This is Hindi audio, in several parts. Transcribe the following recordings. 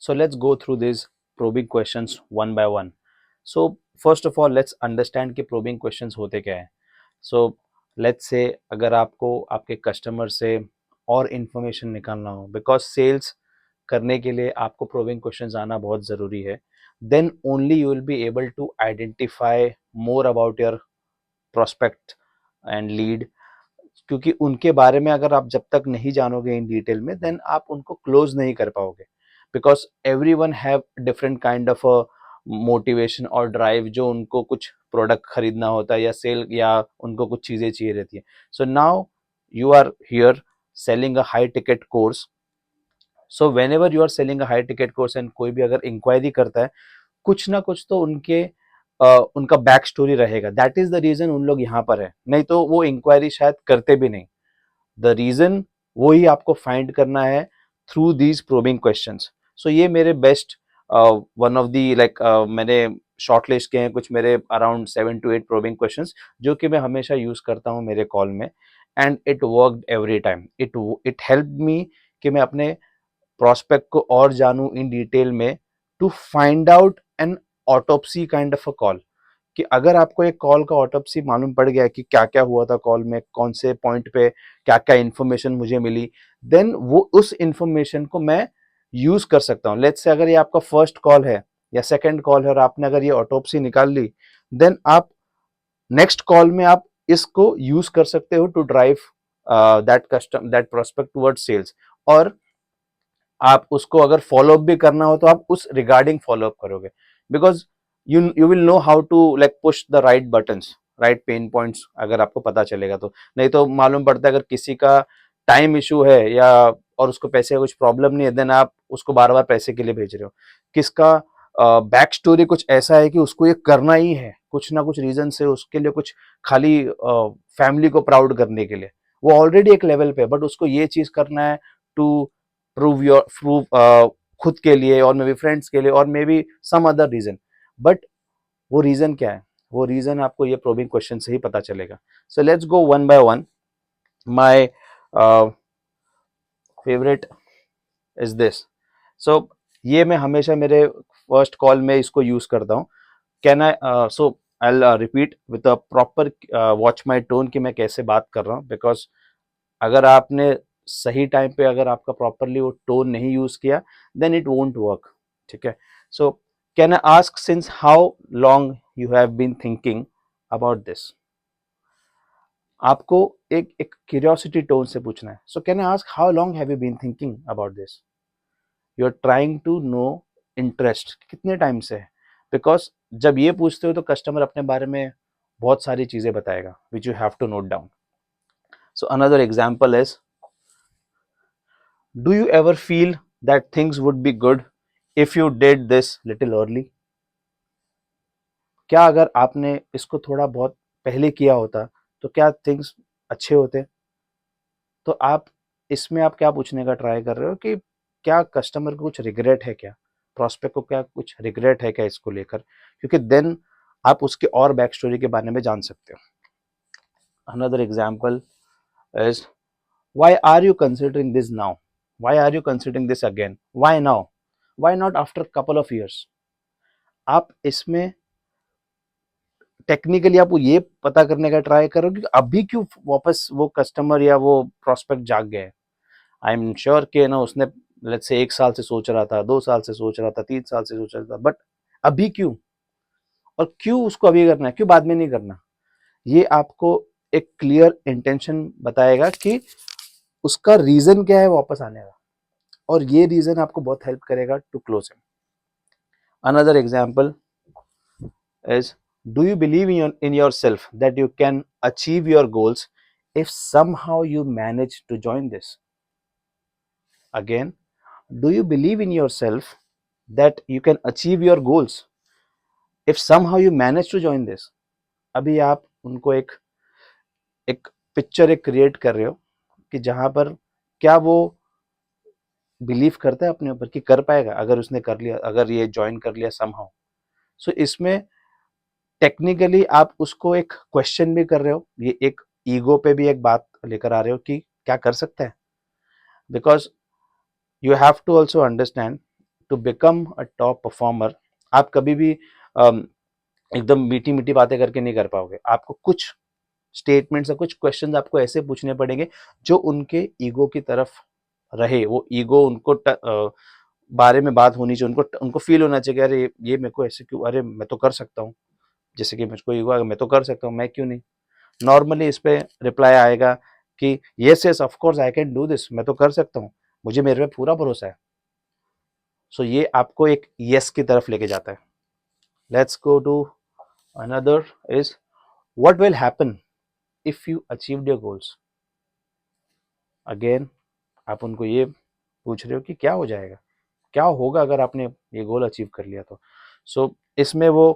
So let's go through these probing questions one by one. So first of all let's understand कि probing questions होते क्या है. So let's say अगर आपको आपके कस्टमर से और इंफॉर्मेशन निकालना हो, बिकॉज सेल्स करने के लिए आपको प्रोबिंग क्वेश्चंस आना बहुत ज़रूरी है, then only you will be able to identify more about your prospect and lead. क्योंकि उनके बारे में अगर आप जब तक नहीं जानोगे इन डिटेल में, देन आप उनको क्लोज नहीं कर पाओगे. Because every one have different kind of motivation और ड्राइव, जो उनको कुछ प्रोडक्ट खरीदना होता है या सेल, या उनको कुछ चीज़ें चाहिए रहती है. So now you are here selling a high ticket course. So whenever you are selling a high ticket course and कोई भी अगर इंक्वायरी करता है, कुछ ना कुछ तो उनका बैक स्टोरी रहेगा. दैट इज द रीजन उन लोग यहाँ पर है, नहीं तो वो इंक्वायरी शायद करते भी नहीं. द रीजन वो ही आपको फाइंड करना है थ्रू दीज प्रोबिंग क्वेश्चंस. सो ये मेरे best one of the like मैंने शॉर्ट लिस्ट किए हैं कुछ मेरे अराउंड 7 to 8 प्रोबिंग क्वेश्चंस, जो कि मैं हमेशा यूज करता हूँ मेरे कॉल में. And it worked every time. It help me कि मैं अपने प्रोस्पेक्ट को और जानूं इन डिटेल में, to find out an autopsy kind of a call. कि अगर आपको एक कॉल का ऑटोप्सी मालूम पड़ गया कि क्या क्या हुआ था कॉल में, कौन से पॉइंट पे क्या क्या इन्फॉर्मेशन मुझे मिली, देन वो उस इन्फॉर्मेशन को मैं यूज कर सकता हूँ. लेट्स से अगर ये आपका फर्स्ट कॉल है या सेकंड कॉल है और आपने अगर ये ऑटोप्सी निकाल ली, देन आप नेक्स्ट कॉल में आप इसको यूज कर सकते हो to drive that prospect towards sales. और आप उसको अगर फॉलोअप भी करना हो तो आप उस रिगार्डिंग फॉलोअप करोगे. Because you will know how to like push the right buttons, right pain points, अगर आपको पता चलेगा तो. नहीं तो मालूम पड़ता है अगर किसी का टाइम इशू है या और उसको पैसे का कुछ प्रॉब्लम नहीं है, देन आप उसको बार बार पैसे के लिए भेज रहे हो. किसका बैक स्टोरी कुछ ऐसा है कि उसको ये करना ही है, कुछ ना कुछ रीजन से, उसके लिए कुछ खाली फैमिली को प्राउड करने के लिए. वो ऑलरेडी एक लेवल पे, बट उसको ये चीज करना है टू प्रूव खुद के लिए, और मे बी फ्रेंड्स के लिए, और maybe some other reason. But वो रीजन क्या है, वो रीजन आपको ये प्रोबिंग क्वेश्चन से ही पता चलेगा. So let's go one by one. My favourite is this. So ये मैं हमेशा मेरे फर्स्ट कॉल में इसको यूज करता हूँ. Can I so I repeat with a proper watch my tone कि मैं कैसे बात कर रहा हूँ. बिकॉज अगर आपने सही टाइम पे अगर आपका प्रॉपरली वो टोन नहीं यूज किया, देन इट वोंट वर्क. ठीक है. So can I ask since how long you have been thinking about this. आपको एक क्यूरियोसिटी टोन से पूछना है. So can I ask how long have you been thinking about this. You are trying to know interest कितने टाइम से है. बिकॉज जब ये पूछते हो तो कस्टमर अपने बारे में बहुत सारी चीजें बताएगा which you have to note down. So another example is, do you ever feel that things would be good if you did this little early. क्या अगर आपने इसको थोड़ा बहुत पहले किया होता तो क्या थिंग्स अच्छे होते. तो आप इसमें आप क्या पूछने का ट्राई कर रहे हो कि क्या कस्टमर को कुछ रिग्रेट है, क्या प्रोस्पेक्ट को क्या कुछ रिग्रेट है क्या इसको लेकर, क्योंकि देन आप उसके और बैक स्टोरी के बारे में जान सकते हो. Another example is, why are you considering this now, why are you considering this again, why now, why not after couple of years. आप इसमें टेक्निकली आप ये पता करने का ट्राई करो कि अभी क्यों वापस वो कस्टमर या वो प्रोस्पेक्ट जाग गए. आई एम श्योर कि ना उसने लेट्स से 1 साल से सोच रहा था, 2 साल से सोच रहा था, 3 साल से सोच रहा था, बट अभी क्यों, और क्यों उसको अभी करना है, क्यों बाद में नहीं करना. ये आपको एक क्लियर इंटेंशन बताएगा कि उसका रीजन क्या है वापस आने का, और ये रीजन आपको बहुत हेल्प करेगा to close him. Another example is, do you believe in yourself that you can achieve your goals if somehow you manage to join this. Again, do you believe in yourself that you can achieve your goals if somehow you manage to join this. अभी आप उनको एक एक पिक्चर एक क्रिएट कर रहे हो कि जहां पर क्या वो बिलीव करता है अपने ऊपर कि कर पाएगा अगर उसने कर लिया, अगर ये ज्वाइन कर लिया समहाउ. सो इसमें टेक्निकली आप उसको एक क्वेश्चन भी कर रहे हो, ये एक ईगो पे भी एक बात लेकर आ रहे हो कि क्या कर सकता है. Because you have to also understand to become a top performer, आप कभी भी एकदम मीठी मीठी बातें करके नहीं कर पाओगे। आपको कुछ स्टेटमेंट्स या कुछ क्वेश्चंस आपको ऐसे पूछने पड़ेंगे जो उनके ईगो की तरफ रहे, वो ईगो उनको बारे में बात होनी चाहिए, उनको उनको फील होना चाहिए कि अरे ये मेरे को ऐसे क्यों, अरे मैं तो कर सकता हूँ, जैसे कि मुझको ईगो आ, मैं तो कर सकता हूँ, मैं क्यों नहीं। नॉर्मली इस पे रिप्लाई आएगा कि yes yes of course I can do this, मैं तो कर सकता हूँ, मुझे मेरे पे पूरा भरोसा है। सो ये आपको एक यस की तरफ लेके जाता है। Let's go to another is what will happen if you achieved your goals. Again आप उनको ये पूछ रहे हो कि क्या हो जाएगा, क्या होगा अगर आपने ये गोल अचीव कर लिया तो। सो इसमें वो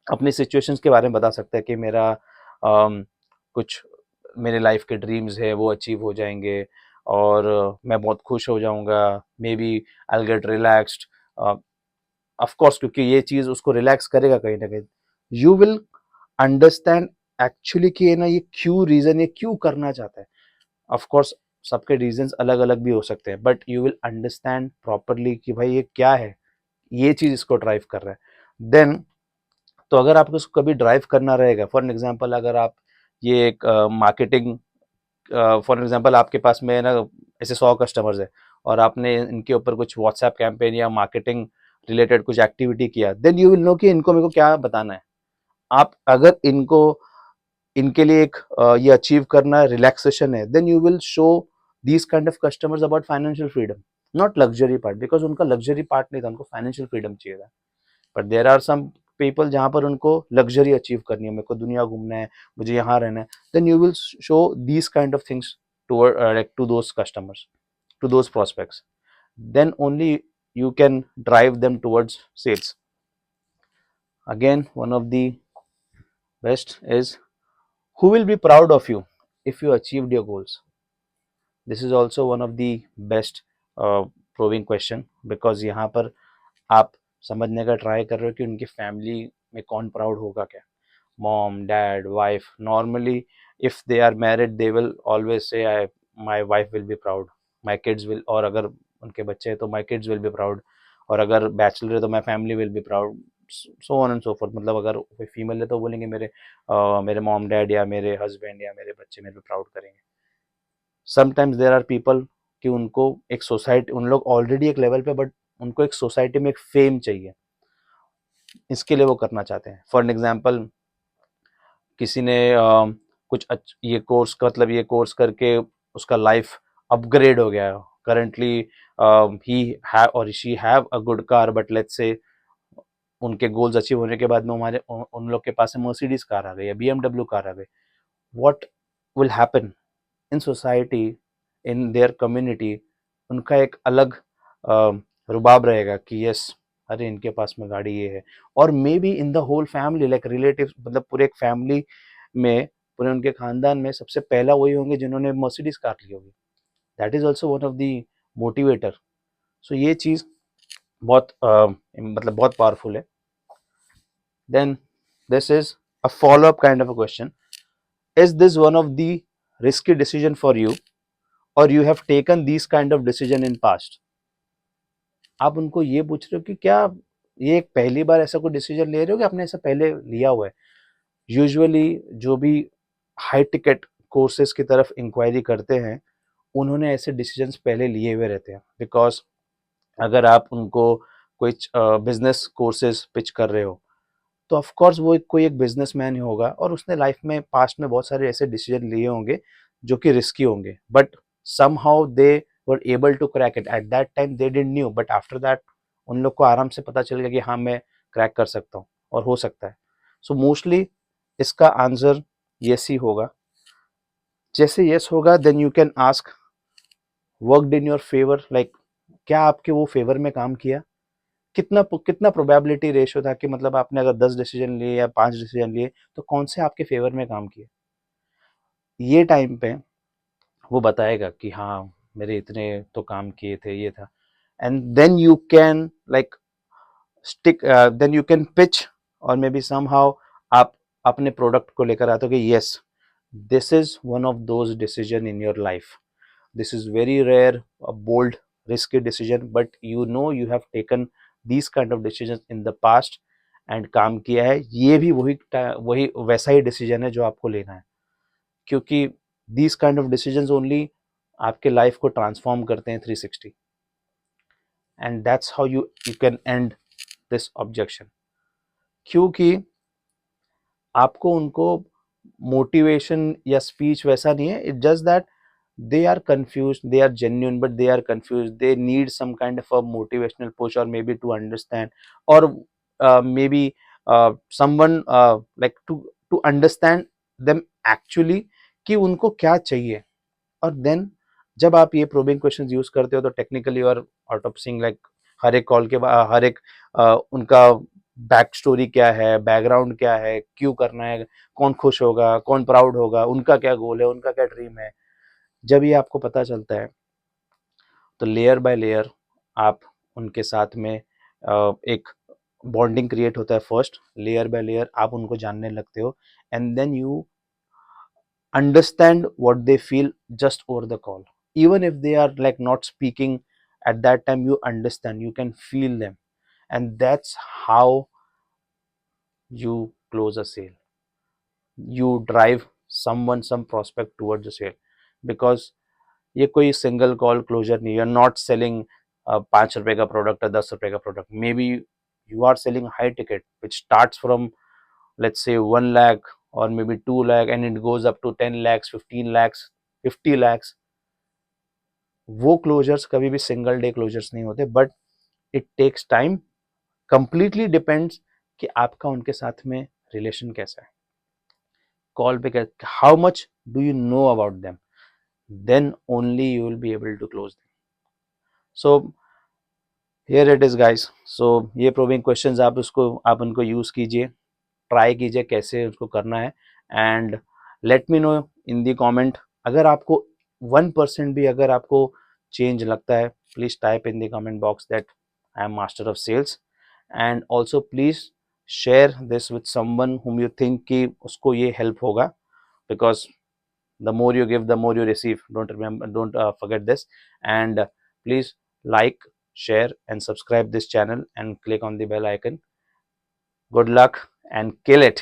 अपनी सिचुएशंस के बारे में बता सकता है कि मेरा कुछ मेरे लाइफ के ड्रीम्स है वो अचीव हो जाएंगे और मैं बहुत खुश हो जाऊंगा, maybe I get relaxed. Of course क्योंकि ये चीज उसको रिलैक्स करेगा कहीं ना कहीं। यू विल अंडरस्टैंड एक्चुअली कि ये ना ये क्यों रीजन, ये क्यों करना चाहता है। ऑफ कोर्स सबके रीजंस अलग अलग भी हो सकते हैं, but you will understand properly कि भाई ये क्या है, ये चीज इसको ड्राइव कर रहा है। देन तो अगर आपको इसको कभी ड्राइव करना रहेगा, फॉर एग्जांपल अगर आप ये एक मार्केटिंग, फॉर एग्जांपल आपके पास में ना ऐसे 100 कस्टमर्स है और आपने इनके ऊपर कुछ व्हाट्सएप कैंपेन या मार्केटिंग रिलेटेड कुछ एक्टिविटी किया, देन यू विल नो कि इनको मेरे को क्या बताना है। आप अगर इनको इनके लिए एक ये अचीव करना रिलैक्सेशन है, then you will show these kind of customers about financial freedom, not luxury part, because उनका लग्जरी पार्ट नहीं था, उनको फाइनेंशियल फ्रीडम चाहिए था। But there are some people जहां पर उनको लग्जरी अचीव करनी है, मेरे को दुनिया घूमना है, मुझे यहाँ रहना है, then you will show these kind of things to those customers, to those prospects, then only you can drive them towards sales. Again, one of the best is who will be proud of you if you achieved your goals. This is also one of the best probing question, because यहाँ पर आप समझने का ट्राई कर रहे हो कि उनकी फैमिली में कौन प्राउड होगा क्या। Mom, dad, wife, normally if they are married they will always say I my wife will be proud, my kids will, और अगर उनके बच्चे हैं तो my kids will be proud, और अगर बैचलर है तो my family will be proud, so on and so forth. मतलब अगर कोई फीमेल है तो बोलेंगे मेरे मॉम डैड या मेरे हस्बैंड या मेरे बच्चे मेरे पे प्राउड करेंगे। समटाइम्स देर आर पीपल कि उनको एक सोसाइटी, उन लोग ऑलरेडी एक लेवल पे, बट उनको एक सोसाइटी में एक फेम चाहिए, इसके लिए वो करना चाहते हैं। फॉर एग्जाम्पल किसी ने कुछ ये कोर्स का मतलब ये कोर्स करके उसका लाइफ अपग्रेड हो गया, करंटली ही हैव और she have a good car, but let's say उनके गोल्स अचीव होने के बाद में हमारे उन लोग के पास में मर्सिडीज कार आ गई या BMW कार आ गई। What will happen in society, in their community, उनका एक अलग रुबाब रहेगा कि यस अरे इनके पास में गाड़ी ये है। और maybe in the whole family like relative, मतलब पूरे एक फैमिली में, पूरे उनके खानदान में सबसे पहला वही होंगे जिन्होंने मर्सिडीज कार ली होगी। That is also one of the motivator. So ये चीज़ बहुत मतलब बहुत पावरफुल है। Then this is a follow up kind of a question, is this one of the risky decision for you or you have taken these kind of decision in past। आप उनको ये पूछ रहे हो कि क्या ये एक पहली बार ऐसा कोई डिसीजन ले रहे हो कि आपने ऐसा पहले लिया हुआ है। यूजुअली जो भी हाई टिकट कोर्सेज की तरफ इंक्वायरी करते हैं उन्होंने ऐसे डिसीजंस पहले लिए हुए रहते हैं, बिकॉज अगर आप उनको कोई बिजनेस कोर्सेज पिच कर रहे हो तो ऑफ कोर्स वो कोई एक बिजनेसमैन ही होगा और उसने लाइफ में पास्ट में बहुत सारे ऐसे डिसीजन लिए होंगे जो कि रिस्की होंगे, but somehow they were able to crack it. At that time they didn't knew, but after that उन लोग को आराम से पता चल गया कि हाँ मैं क्रैक कर सकता हूँ और हो सकता है। सो मोस्टली इसका आंसर यस ही होगा। जैसे यस होगा then you can ask worked in your favour, like क्या आपके वो फेवर में काम किया, कितना कितना प्रोबेबिलिटी रेशियो था कि मतलब आपने अगर 10 डिसीजन लिए या 5 डिसीजन लिए तो कौन से आपके फेवर में काम किए। ये टाइम पे वो बताएगा कि हाँ मेरे इतने तो काम किए थे, ये था। And then you can like stick, then you can pitch, और मे बी समहाउ आप अपने प्रोडक्ट को लेकर आते हो कि yes this is one of those decision in your life, this is very rare, a bold risky decision, but you know you have taken these kind of decisions in the past and काम किया है, ये भी वही वैसा ही डिसीजन है जो आपको लेना है, क्योंकि these kind of decisions only आपके लाइफ को ट्रांसफॉर्म करते हैं 360, and that's how you can end this objection. क्योंकि आपको उनको मोटिवेशन या स्पीच वैसा नहीं है, it just that they are confused, they are genuine, but they are confused, they need some kind of a motivational push, or maybe to understand, or maybe someone like to understand them actually कि उनको क्या चाहिए. और देन जब आप ये प्रोबिंग क्वेश्चंस यूज करते हो तो टेक्निकली और आउट ऑफ सिंग, लाइक हर एक कॉल के बाद हर एक उनका बैक स्टोरी क्या है, बैकग्राउंड क्या है, क्यों करना है, कौन खुश होगा, कौन प्राउड होगा, उनका क्या गोल है, उनका क्या ड्रीम है, जब ये आपको पता चलता है तो लेयर बाय लेयर आप उनके साथ में एक बॉन्डिंग क्रिएट होता है. फर्स्ट लेयर बाय लेयर आप उनको जानने लगते हो, and then you understand what they feel just over the call, even if they are like not speaking at that time. You understand, you can feel them, and that's how you close a sale. You drive someone, some prospect towards the sale, because ये कोई सिंगल कॉल क्लोजर नहीं. यू आर नॉट सेलिंग 5 रुपए का प्रोडक्ट या 10 रुपए का product. Maybe you are selling high ticket which starts from let's say 1 lakh or maybe 2 lakh and it goes up to 10 lakhs, 15 lakhs, 50 lakhs. वो क्लोजर्स कभी भी सिंगल डे क्लोजर्स नहीं होते, but it takes time. Completely depends कि आपका उनके साथ में रिलेशन कैसा है, कॉल पे कैसा, how much do you know about them, then only you will be able to close them. So here it is guys. So ये प्रोबिंग क्वेश्चंस आप उनको यूज कीजिए, ट्राई कीजिए कैसे उसको करना है, and let me know in the comment. अगर आपको 1% भी अगर आपको चेंज लगता है, please type in the comment box that I am master of sales, and also please share this with someone whom you think कि उसको ये हेल्प होगा, because the more you give, the more you receive. Don't forget this, and please like, share and subscribe this channel and click on the bell icon. Good luck and kill it.